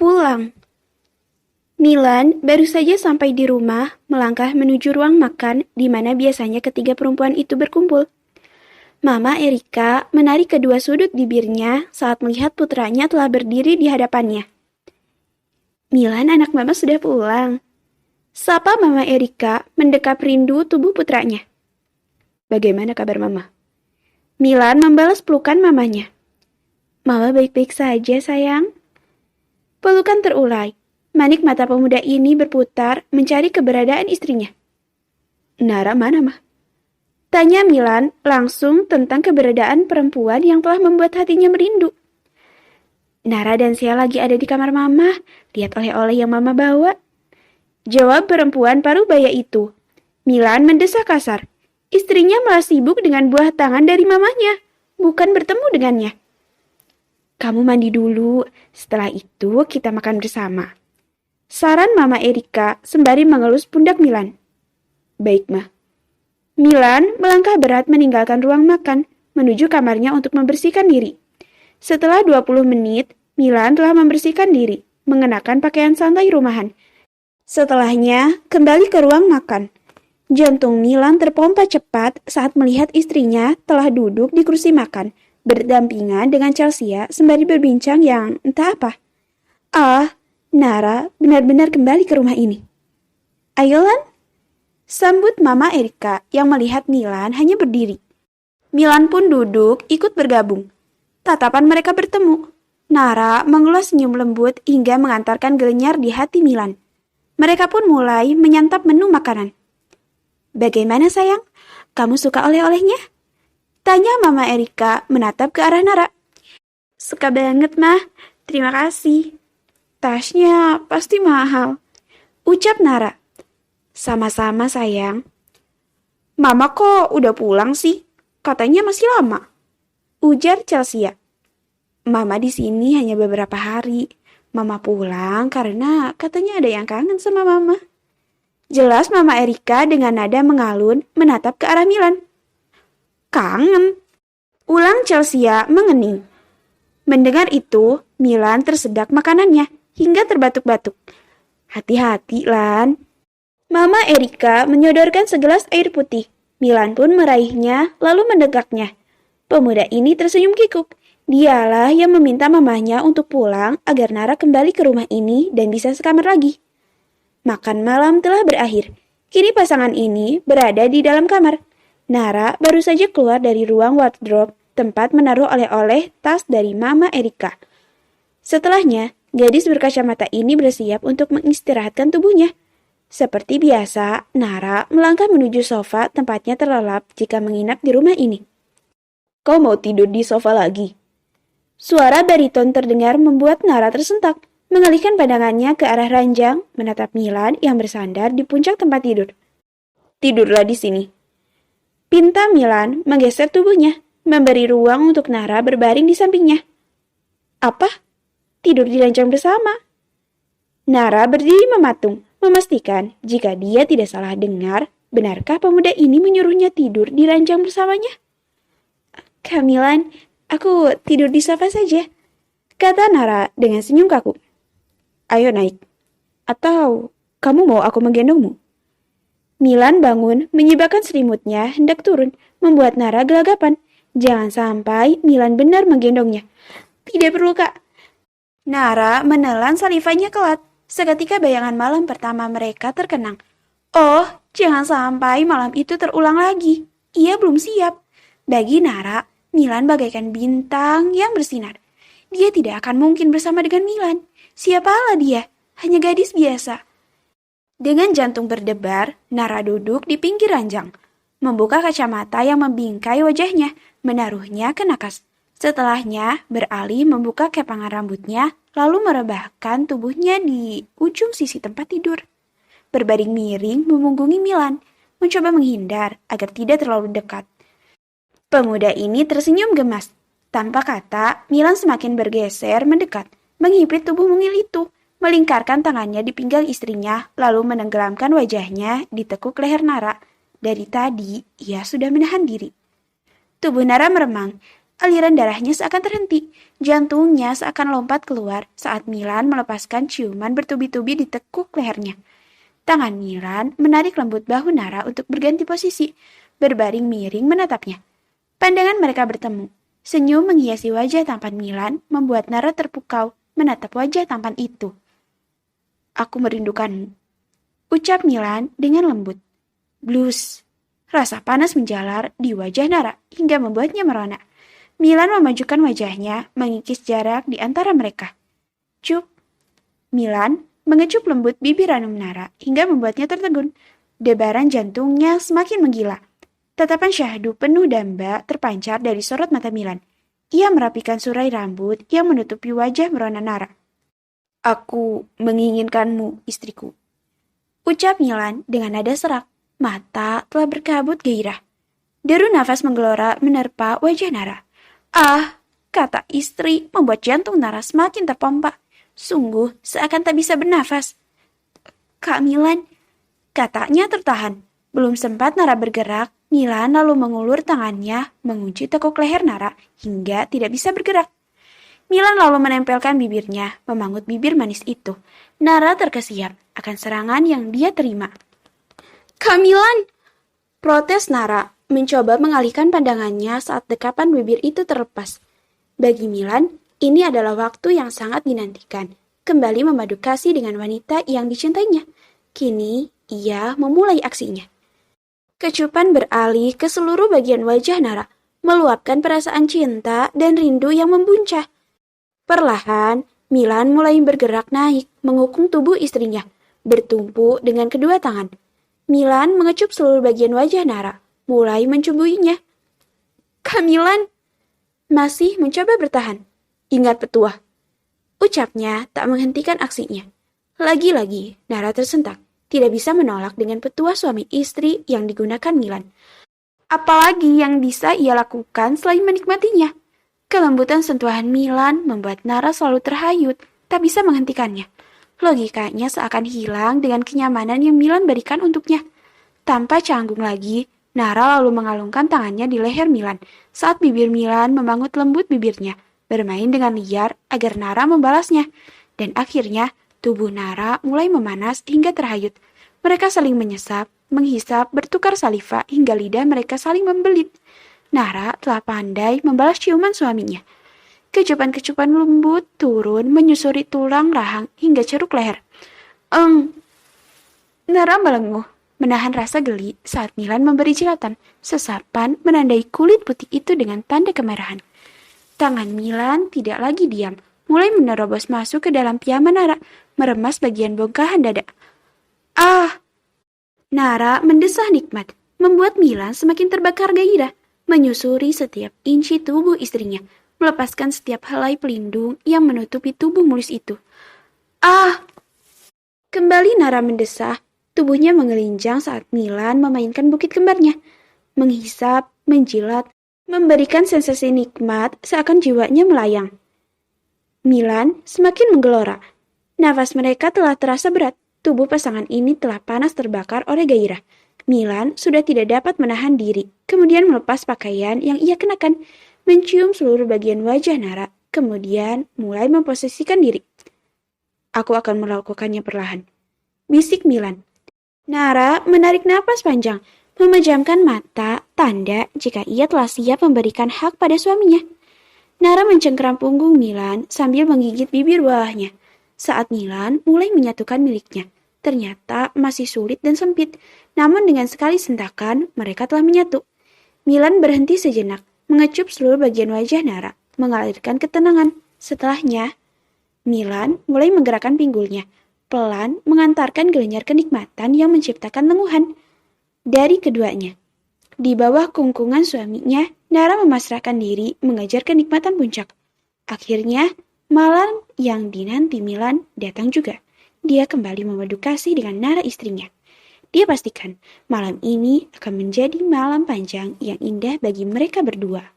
pulang. Milan baru saja sampai di rumah, melangkah menuju ruang makan di mana biasanya ketiga perempuan itu berkumpul. Mama Erika menarik kedua sudut bibirnya saat melihat putranya telah berdiri di hadapannya. Milan, anak mama sudah pulang. Sapa Mama Erika mendekap rindu tubuh putranya. Bagaimana kabar mama? Milan membalas pelukan mamanya. Mama baik-baik saja sayang. Pelukan terurai. Manik mata pemuda ini berputar mencari keberadaan istrinya. Nara mana, mah? Tanya Milan langsung tentang keberadaan perempuan yang telah membuat hatinya merindu. Nara dan Sia lagi ada di kamar mama, lihat oleh-oleh yang mama bawa. Jawab perempuan parubaya itu. Milan mendesak kasar. Istrinya malah sibuk dengan buah tangan dari mamanya, bukan bertemu dengannya. Kamu mandi dulu, setelah itu kita makan bersama. Saran Mama Erika sembari mengelus pundak Milan. Baik, Mah. Milan melangkah berat meninggalkan ruang makan, menuju kamarnya untuk membersihkan diri. Setelah 20 menit, Milan telah membersihkan diri, mengenakan pakaian santai rumahan. Setelahnya, kembali ke ruang makan. Jantung Milan terpompa cepat saat melihat istrinya telah duduk di kursi makan, berdampingan dengan Chelsea sembari berbincang yang entah apa. Nara benar-benar kembali ke rumah ini. Ayo Lan, sambut Mama Erika yang melihat Milan hanya berdiri. Milan pun duduk ikut bergabung. Tatapan mereka bertemu. Nara mengelus senyum lembut hingga mengantarkan gelenyar di hati Milan. Mereka pun mulai menyantap menu makanan. Bagaimana sayang? Kamu suka oleh-olehnya? Tanya Mama Erika menatap ke arah Nara. Suka banget, Mah. Terima kasih. Tasnya pasti mahal. Ucap Nara. Sama-sama sayang. Mama kok udah pulang sih? Katanya masih lama. Ujar Chelsea. Mama di sini hanya beberapa hari. Mama pulang karena katanya ada yang kangen sama Mama. Jelas Mama Erika dengan nada mengalun menatap ke arah Milan. Kangen? Ulang Chelsea mengening. Mendengar itu, Milan tersedak makanannya hingga terbatuk-batuk. Hati-hati, Lan. Mama Erika menyodorkan segelas air putih. Milan pun meraihnya lalu mendekaknya. Pemuda ini tersenyum kikuk. Dialah yang meminta mamanya untuk pulang agar Nara kembali ke rumah ini dan bisa sekamar lagi. Makan malam telah berakhir. Kini pasangan ini berada di dalam kamar. Nara baru saja keluar dari ruang wardrobe, tempat menaruh oleh-oleh tas dari Mama Erika. Setelahnya, gadis berkacamata ini bersiap untuk mengistirahatkan tubuhnya. Seperti biasa, Nara melangkah menuju sofa tempatnya terlelap jika menginap di rumah ini. Kau mau tidur di sofa lagi? Suara bariton terdengar membuat Nara tersentak. Mengalihkan pandangannya ke arah ranjang, menatap Milan yang bersandar di puncak tempat tidur. Tidurlah di sini. Pinta Milan menggeser tubuhnya, memberi ruang untuk Nara berbaring di sampingnya. Apa? Tidur di ranjang bersama? Nara berdiri mematung, memastikan jika dia tidak salah dengar, benarkah pemuda ini menyuruhnya tidur di ranjang bersamanya? Kak Milan, aku tidur di sofa saja, kata Nara dengan senyum kaku. Ayo naik. Atau kamu mau aku menggendongmu? Milan bangun, menyibakkan selimutnya, hendak turun, membuat Nara gelagapan. Jangan sampai Milan benar menggendongnya. Tidak perlu, Kak. Nara menelan salivanya kelat. Seketika bayangan malam pertama mereka terkenang. Oh, jangan sampai malam itu terulang lagi. Ia belum siap. Bagi Nara, Milan bagaikan bintang yang bersinar. Dia tidak akan mungkin bersama dengan Milan. Siapalah dia? Hanya gadis biasa. Dengan jantung berdebar, Nara duduk di pinggir ranjang. Membuka kacamata yang membingkai wajahnya, menaruhnya ke nakas. Setelahnya, beralih membuka kepangan rambutnya, lalu merebahkan tubuhnya di ujung sisi tempat tidur. Berbaring miring memunggungi Milan, mencoba menghindar agar tidak terlalu dekat. Pemuda ini tersenyum gemas. Tanpa kata, Milan semakin bergeser mendekat, menghipit tubuh mungil itu, melingkarkan tangannya di pinggang istrinya, lalu menenggelamkan wajahnya di tekuk leher Nara. Dari tadi, ia sudah menahan diri. Tubuh Nara meremang. Aliran darahnya seakan terhenti. Jantungnya seakan lompat keluar saat Milan melepaskan ciuman bertubi-tubi di tekuk lehernya. Tangan Milan menarik lembut bahu Nara untuk berganti posisi, berbaring miring menatapnya. Pandangan mereka bertemu. Senyum menghiasi wajah tampan Milan, membuat Nara terpukau menatap wajah tampan itu. "Aku merindukanmu," ucap Milan dengan lembut. Blus. Rasa panas menjalar di wajah Nara hingga membuatnya merona. Milan memajukan wajahnya, mengikis jarak di antara mereka. Cup. Milan mengecup lembut bibir ranum Nara hingga membuatnya tertegun. Debaran jantungnya semakin menggila. Tatapan syahdu penuh damba terpancar dari sorot mata Milan. Ia merapikan surai rambut yang menutupi wajah merona Nara. "Aku menginginkanmu, istriku," ucap Milan dengan nada serak. Mata telah berkabut gairah. Deru nafas menggelora menerpa wajah Nara. "Ah," kata istri membuat jantung Nara semakin terpompa. Sungguh seakan tak bisa bernafas. "Kak Milan," katanya tertahan. Belum sempat Nara bergerak, Milan lalu mengulur tangannya mengunci tekuk leher Nara hingga tidak bisa bergerak. Milan lalu menempelkan bibirnya, memangut bibir manis itu. Nara terkesiap akan serangan yang dia terima. "Kak Milan!" protes Nara, mencoba mengalihkan pandangannya saat dekapan bibir itu terlepas. Bagi Milan, ini adalah waktu yang sangat dinantikan. Kembali memadu kasih dengan wanita yang dicintainya. Kini, ia memulai aksinya. Kecupan beralih ke seluruh bagian wajah Nara, meluapkan perasaan cinta dan rindu yang membuncah. Perlahan, Milan mulai bergerak naik, menghukum tubuh istrinya, bertumpu dengan kedua tangan. Milan mengecup seluruh bagian wajah Nara, mulai mencubuinya. "Kak Milan!" Masih mencoba bertahan. "Ingat petua," ucapnya tak menghentikan aksinya. Lagi-lagi, Nara tersentak. Tidak bisa menolak dengan petua suami istri yang digunakan Milan. Apalagi yang bisa ia lakukan selain menikmatinya? Kelembutan sentuhan Milan membuat Nara selalu terhayut, tak bisa menghentikannya. Logikanya seakan hilang dengan kenyamanan yang Milan berikan untuknya. Tanpa canggung lagi, Nara lalu mengalungkan tangannya di leher Milan saat bibir Milan memangut lembut bibirnya, bermain dengan liar agar Nara membalasnya. Dan akhirnya, tubuh Nara mulai memanas hingga terhayut. Mereka saling menyesap, menghisap, bertukar saliva hingga lidah mereka saling membelit. Nara telah pandai membalas ciuman suaminya. Kecupan-kecupan lembut turun menyusuri tulang rahang hingga ceruk leher. Nara melenguh, menahan rasa geli saat Milan memberi jilatan. Sesapan menandai kulit putih itu dengan tanda kemerahan. Tangan Milan tidak lagi diam, mulai menerobos masuk ke dalam piyama Nara, meremas bagian bongkahan dada. "Ah!" Nara mendesah nikmat, membuat Milan semakin terbakar gairah, menyusuri setiap inci tubuh istrinya, melepaskan setiap helai pelindung yang menutupi tubuh mulus itu. "Ah!" Kembali Nara mendesah, tubuhnya mengelinjang saat Milan memainkan bukit kembarnya. Menghisap, menjilat, memberikan sensasi nikmat seakan jiwanya melayang. Milan semakin menggelora. Nafas mereka telah terasa berat. Tubuh pasangan ini telah panas terbakar oleh gairah. Milan sudah tidak dapat menahan diri, kemudian melepas pakaian yang ia kenakan, mencium seluruh bagian wajah Nara, kemudian mulai memposisikan diri. "Aku akan melakukannya perlahan," bisik Milan. Nara menarik napas panjang, memejamkan mata, tanda jika ia telah siap memberikan hak pada suaminya. Nara mencengkeram punggung Milan sambil menggigit bibir bawahnya. Saat Milan mulai menyatukan miliknya, ternyata masih sulit dan sempit, namun dengan sekali sentakan mereka telah menyatu. Milan berhenti sejenak, mengecup seluruh bagian wajah Nara, mengalirkan ketenangan. Setelahnya, Milan mulai menggerakkan pinggulnya, pelan mengantarkan gelenyar kenikmatan yang menciptakan lenguhan dari keduanya. Di bawah kungkungan suaminya, Nara memasrahkan diri mengejar kenikmatan puncak. Akhirnya, malam yang dinanti Milan datang juga. Dia kembali memadu kasih dengan Nara istrinya. Dia pastikan malam ini akan menjadi malam panjang yang indah bagi mereka berdua.